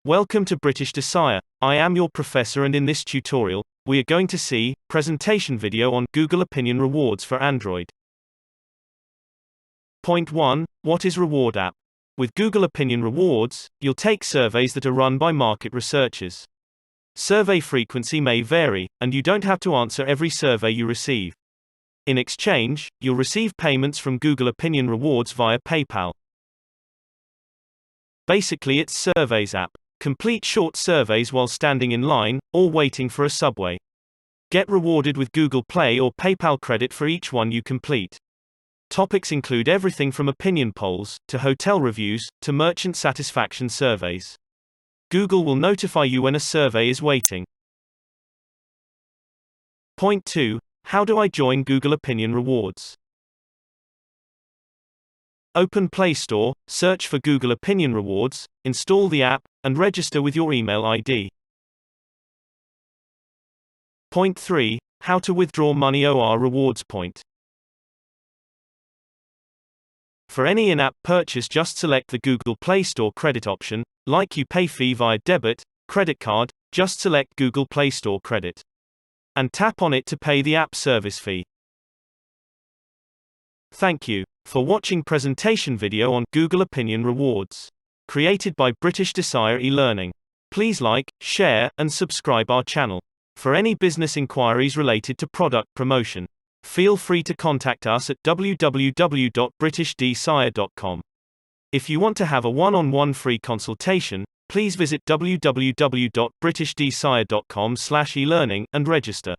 Welcome to British Desire. I am your professor, and in this tutorial, we are going to see presentation video on Google Opinion Rewards for Android. Point 1. What is Reward App? With Google Opinion Rewards, you'll take surveys that are run by market researchers. Survey frequency may vary, and you don't have to answer every survey you receive. In exchange, you'll receive payments from Google Opinion Rewards via PayPal. Basically, it's Surveys app. Complete short surveys while standing in line, or waiting for a subway. Get rewarded with Google Play or PayPal credit for each one you complete. Topics include everything from opinion polls, to hotel reviews, to merchant satisfaction surveys. Google will notify you when a survey is waiting. Point 2. How do I join Google Opinion Rewards? Open Play Store, search for Google Opinion Rewards, install the app, and register with your email ID. Point 3. How to withdraw money or rewards point. For any in-app purchase, just select the Google Play Store credit option. Like you pay fee via debit, credit card, just select Google Play Store credit. And tap on it to pay the app service fee. Thank you for watching presentation video on Google Opinion Rewards. Created by British Desire eLearning. Please like, share, and subscribe our channel. For any business inquiries related to product promotion, feel free to contact us at www.britishdesire.com. If you want to have a one-on-one free consultation, please visit www.britishdesire.com/elearning and register.